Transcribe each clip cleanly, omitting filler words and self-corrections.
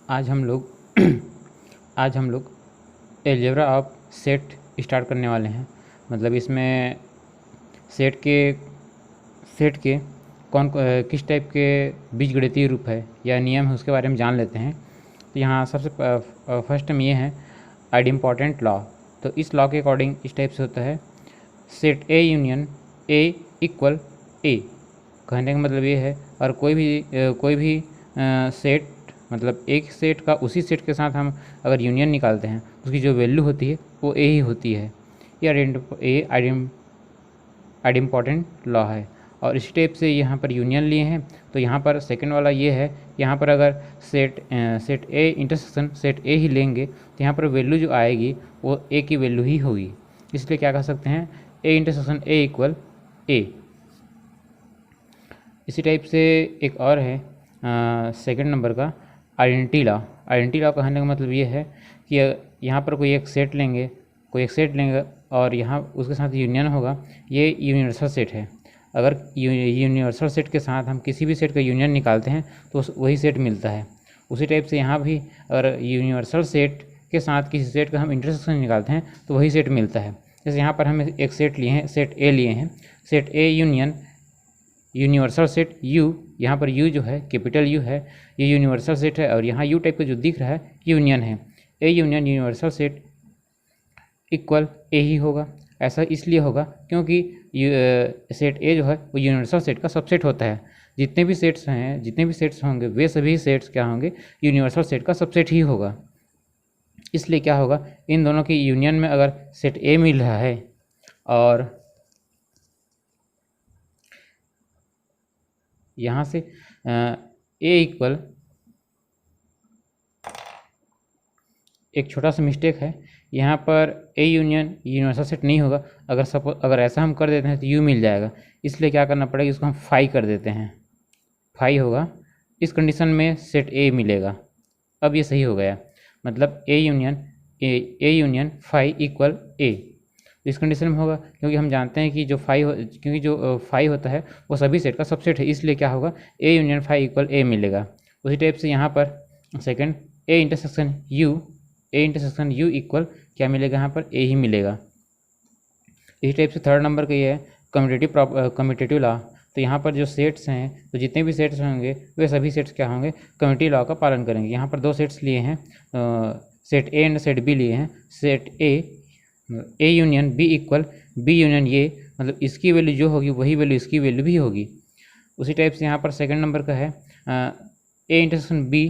आज हम लोग आज हम लोग एलजेब्रा ऑफ सेट स्टार्ट करने वाले हैं। मतलब इसमें सेट के किस टाइप के बीजगणितीय रूप है या नियम है उसके बारे में जान लेते हैं। तो यहाँ सबसे फर्स्ट में ये है आइडेम्पोर्टेंट लॉ। तो इस लॉ के अकॉर्डिंग इस टाइप से होता है, set A union A equal A. कहने का मतलब ये है, और कोई भी सेट, मतलब एक सेट का उसी सेट के साथ हम अगर यूनियन निकालते हैं उसकी जो वैल्यू होती है वो ए ही होती है। ये आइडेम्पोर्टेंट लॉ है। और इस टाइप से यहाँ पर यूनियन लिए हैं। तो यहाँ पर सेकंड वाला ये है, यहाँ पर अगर set A intersection set A ही लेंगे तो यहाँ पर वैल्यू जो आएगी वो ए की वैल्यू ही होगी। इसलिए क्या कह सकते हैं, ए इंटरसेक्शन ए इक्वल ए। इसी टाइप से एक और है सेकंड नंबर का आइडेंटिटी लॉ। आइडेंटिटी लॉ कहने का मतलब ये है कि यहाँ पर कोई एक सेट लेंगे और यहाँ उसके साथ यूनियन होगा। ये यूनिवर्सल सेट है। अगर यूनिवर्सल सेट के साथ हम किसी भी सेट का यूनियन निकालते हैं तो वही सेट मिलता है। उसी टाइप से यहाँ भी अगर यूनिवर्सल सेट के साथ किसी सेट का हम इंटरसेक्शन निकालते हैं तो वही सेट मिलता है। जैसे यहाँ पर हम एक सेट लिए हैं, सेट ए लिए हैं, set A union universal set U। यहाँ पर U जो है कैपिटल U है, ये यूनिवर्सल सेट है। और यहाँ U टाइप का जो दिख रहा है यूनियन है। A union universal set equal A ही होगा। ऐसा इसलिए होगा क्योंकि सेट ए जो है वो यूनिवर्सल सेट का सबसेट होता है। जितने भी सेट्स होंगे वे सभी सेट्स क्या होंगे, यूनिवर्सल सेट का सबसेट ही होगा। इसलिए क्या होगा, इन दोनों की यूनियन में अगर सेट ए मिल रहा है और यहाँ से ए इक्वल, एक छोटा सा मिस्टेक है यहाँ पर, ए यूनियन यूनिवर्सल सेट नहीं होगा। अगर ऐसा हम कर देते हैं तो यू मिल जाएगा। इसलिए क्या करना पड़ेगा, इसको हम फाई कर देते हैं, फाई होगा। इस कंडीशन में सेट ए मिलेगा। अब ये सही हो गया, मतलब ए यूनियन फाई इक्वल ए। इस कंडीशन में होगा क्योंकि हम जानते हैं कि जो फाई होता है वो सभी सेट का सबसेट है। इसलिए क्या होगा, ए यूनियन फाई इक्वल ए मिलेगा। उसी टाइप से यहाँ पर second A intersection you equal क्या मिलेगा, यहाँ पर ए ही मिलेगा। इसी टाइप से थर्ड नंबर का ये है कम्यूटेटिव लॉ। तो यहाँ पर जो सेट्स हैं, तो जितने भी सेट्स होंगे वे सभी सेट्स क्या होंगे, कम्यूटेटिव लॉ का पालन करेंगे। यहाँ पर दो सेट्स लिए हैं, set A and set B लिए हैं। Set A union B equal B union A, मतलब इसकी वैल्यू जो होगी वही वैल्यू इसकी वैल्यू भी होगी। उसी टाइप से यहाँ पर सेकंड नंबर का है A intersection B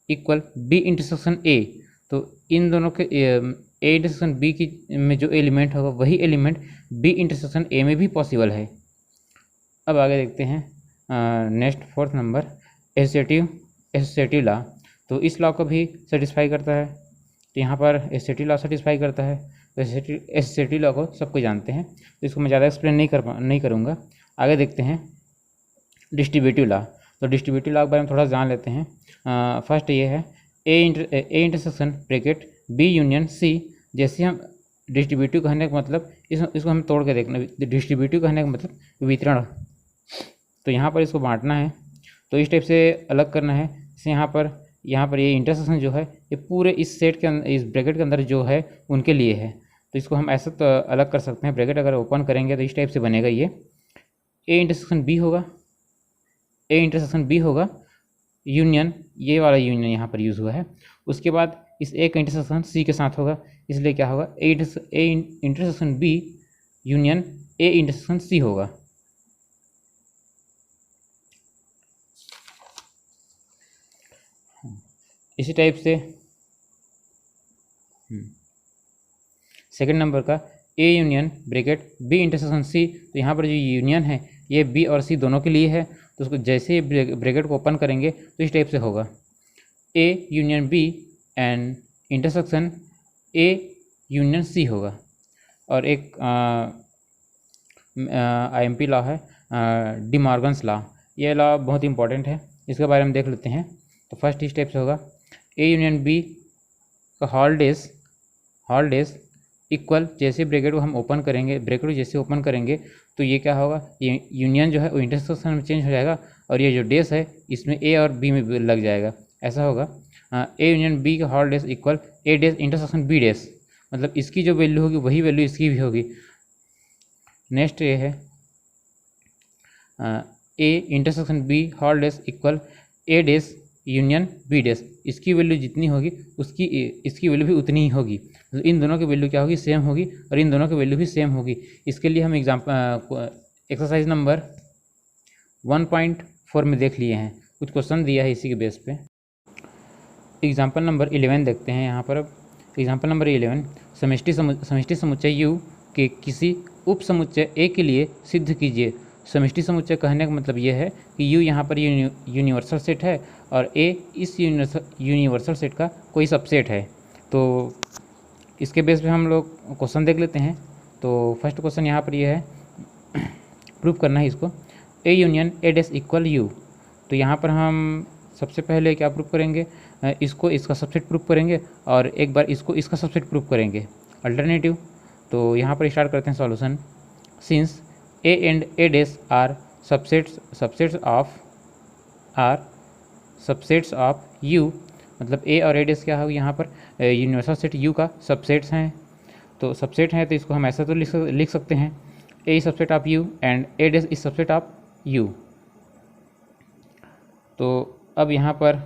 equal B intersection A. तो इन दोनों के ए इंटरसेक्शन बी की में जो एलिमेंट होगा वही एलिमेंट बी इंटरसेक्शन ए में भी पॉसिबल है। अब आगे देखते हैं next fourth number associative law. तो इस लॉ को भी सेटिस्फाई करता है। तो यहाँ पर एसोसिएटिव लॉ सेटिस्फाई करता है। तो एसोसिएटिव लॉ को सबको जानते हैं, तो इसको मैं ज़्यादा एक्सप्लेन नहीं करूँगा। आगे देखते हैं डिस्ट्रीब्यूटिव लॉ। तो डिस्ट्रीब्यूटिव लॉ के बारे में थोड़ा जान लेते हैं। फर्स्ट ये है A intersection bracket B union C. जैसे हम डिस्ट्रीब्यूटिव कहने का मतलब इसको हम तोड़ के देखना। डिस्ट्रीब्यूटिव कहने का मतलब वितरण। तो यहाँ पर इसको बांटना है, तो इस टाइप से अलग करना है। जैसे यहाँ पर ये इंटरसेक्शन जो है ये पूरे इस सेट के अंदर, इस ब्रैकेट के अंदर जो है उनके लिए है। तो इसको हम ऐसा तो अलग कर सकते हैं। ब्रैकेट अगर ओपन करेंगे तो इस टाइप से बनेगा। ये ए इंटरसेक्शन बी होगा यूनियन, ये वाला यूनियन यहाँ पर यूज़ हुआ है। उसके बाद इस ए का इंटरसेक्शन सी के साथ होगा, इसलिए क्या होगा, A intersection B union A intersection C होगा। इसी टाइप से सेकंड नंबर का A union bracket B intersection C. तो यहाँ पर जो यूनियन है ये बी और सी दोनों के लिए है। तो उसको जैसे ही ब्रैकेट को ओपन करेंगे तो इस टाइप से होगा, A union B and intersection A union C होगा। और एक आईएमपी लॉ है डी मॉर्गन्स लॉ। ये लॉ बहुत इंपॉर्टेंट है, इसके बारे में देख लेते हैं। तो फर्स्ट इस टाइप से होगा, ए यूनियन बी का होल डेज इक्वल, जैसे ब्रैकेट को हम ओपन करेंगे, ब्रैकेट को जैसे ओपन करेंगे तो ये क्या होगा, ये यूनियन जो है वो इंटरसेक्शन में चेंज हो जाएगा और ये जो डेस है इसमें ए और बी में लग जाएगा। ऐसा होगा ए यूनियन बी का hall dash equal A days intersection be days, मतलब इसकी जो वैल्यू होगी वही वैल्यू इसकी भी होगी। नेक्स्ट ये है A intersection B whole dash equal A dash union B dash, इसकी वैल्यू जितनी होगी उसकी इसकी वैल्यू भी उतनी ही होगी, तो इन दोनों की वैल्यू क्या होगी, सेम होगी, और इन दोनों की वैल्यू भी सेम होगी। इसके लिए हम एक्सरसाइज नंबर 1.4 में देख लिए हैं, कुछ क्वेश्चन दिया है इसी के बेस पे। एग्जाम्पल नंबर 11 देखते हैं यहाँ पर। अब एग्जाम्पल नंबर 11, समष्टि समुच्चय यू के किसी उप समुच्चय ए के लिए सिद्ध कीजिए। समष्टि समुच्चय कहने का मतलब ये है कि यू यहाँ पर यूनिवर्सल सेट है और ए इस यूनिवर्सल सेट का कोई सबसेट है। तो इसके बेस पे हम लोग क्वेश्चन देख लेते हैं। तो फर्स्ट क्वेश्चन यहाँ पर ये है, प्रूव करना है इसको, ए union A days equal you. तो यहाँ पर हम सबसे पहले क्या प्रूव करेंगे, इसको इसका सबसेट प्रूव करेंगे और एक बार इसको इसका सबसेट प्रूव करेंगे, अल्टरनेटिव। तो यहाँ पर स्टार्ट करते हैं solution. Since A and A dash are subsets of U, मतलब ए और ए डेस क्या होगा यहाँ पर यूनिवर्सल सेट यू का सबसेट्स हैं। तो सबसेट हैं तो इसको हम ऐसा तो लिख सकते हैं, A is subset of U and A dash is subset of U. तो अब यहाँ पर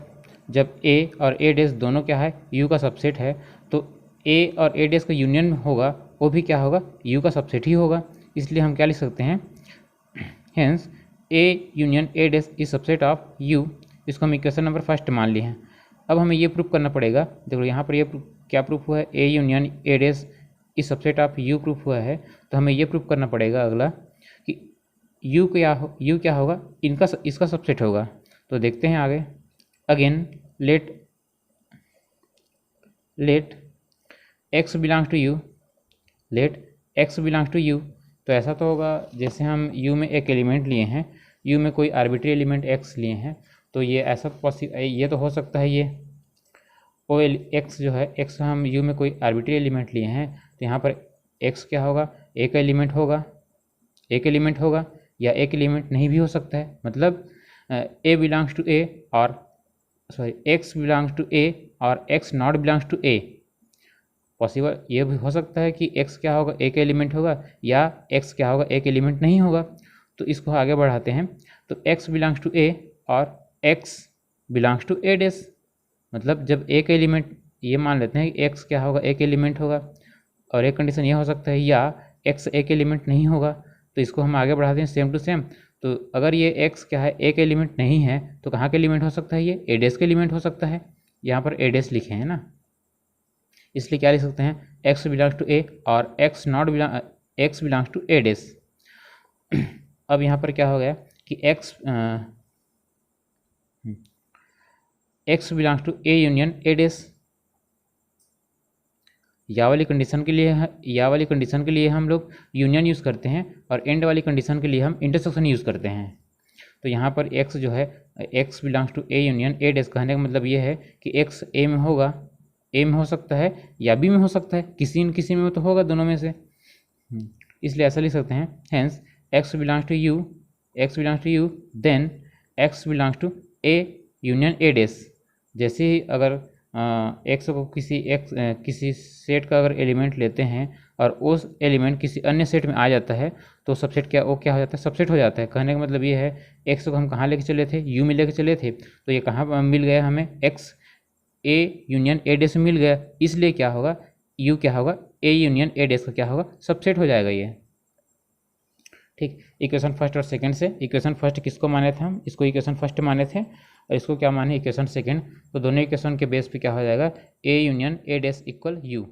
जब ए और ए डेस दोनों क्या है, यू का सबसेट है, तो ए और ए डेस का यूनियन होगा वो भी क्या होगा, यू का सबसेट ही होगा। इसलिए हम क्या लिख सकते हैं, hence A union A dash is subset of U. इसको हम इक्वेशन नंबर फर्स्ट मान लिए हैं। अब हमें ये प्रूफ करना पड़ेगा, देखो यहाँ पर ये क्या प्रूफ हुआ है, A union A dash is subset of U proof हुआ है। तो हमें ये प्रूफ करना पड़ेगा अगला कि यू क्या होगा, इसका सबसेट होगा। तो देखते हैं आगे। Again let X belongs to U, let X belongs to U. तो ऐसा तो होगा जैसे हम यू में एक एलिमेंट लिए हैं, यू में कोई आर्बिट्री एलिमेंट एक्स लिए हैं, तो ये ऐसा ये तो हो सकता है, ये ओ एक्स जो है, एक्स हम यू में कोई आर्बिट्री एलिमेंट लिए हैं, तो यहाँ पर एक्स क्या होगा, एक एलिमेंट होगा, या एक एलिमेंट नहीं भी हो सकता है, मतलब ए बिलोंग्स टू ए और एक्स बिलोंग्स टू ए और X not belongs to A. Possible ये भी हो सकता है कि एक्स क्या होगा, एक एलिमेंट होगा, या एक्स क्या होगा, एक एलिमेंट नहीं होगा। तो इसको आगे बढ़ाते हैं। तो एक्स बिलोंग्स टू ए और एक्स बिलोंग्स टू ए डेस, मतलब जब एक एलिमेंट, ये मान लेते हैं कि एक्स क्या होगा, एक एलिमेंट होगा, और एक कंडीशन ये हो सकता है या एक्स एक एलिमेंट नहीं होगा। तो इसको हम आगे बढ़ाते हैं सेम टू सेम। तो अगर ये एक्स क्या है, एक एलिमेंट नहीं है, तो कहाँ के एलिमेंट हो सकता है, ये ए डेस के एलिमेंट हो सकता है। यहाँ पर ए डेस लिखे हैं ना, इसलिए क्या लिख सकते हैं, एक्स बिलोंग्स टू ए और X belongs to A dash. अब यहाँ पर क्या हो गया कि X belongs to A union A dash. या वाली कंडीशन के लिए हम लोग यूनियन यूज़ करते हैं, और एंड वाली कंडीशन के लिए हम इंटरसेक्शन यूज़ करते हैं। तो यहाँ पर एक्स जो है, X belongs to A union A dash कहने का मतलब ये है कि एक्स ए में होगा, ए में हो सकता है या बी में हो सकता है, किसी न किसी में तो होगा, दोनों में से। इसलिए ऐसा लिख सकते हैं, hence X belongs to U then X belongs to A union A dash. जैसे ही अगर एक्स को किसी सेट का अगर एलिमेंट लेते हैं और उस एलिमेंट किसी अन्य सेट में आ जाता है, तो सबसेट क्या हो जाता है, सबसेट हो जाता है। कहने का मतलब ये है, एक्स को हम कहाँ लेके चले थे, यू में लेके चले थे, तो ये कहाँ मिल गया हमें, एक्स ए यूनियन ए डेस में मिल गया। इसलिए क्या होगा, यू क्या होगा, ए यूनियन ए डेस का क्या होगा, सबसेट हो जाएगा ये। ठीक, इक्वेशन फर्स्ट और सेकंड से। इक्वेशन फर्स्ट किसको माने थे हम, इसको इक्वेशन फर्स्ट माने थे, और इसको क्या माने, इक्वेशन सेकंड। तो दोनों इक्वेशन के बेस पे क्या हो जाएगा, ए union A days equal you.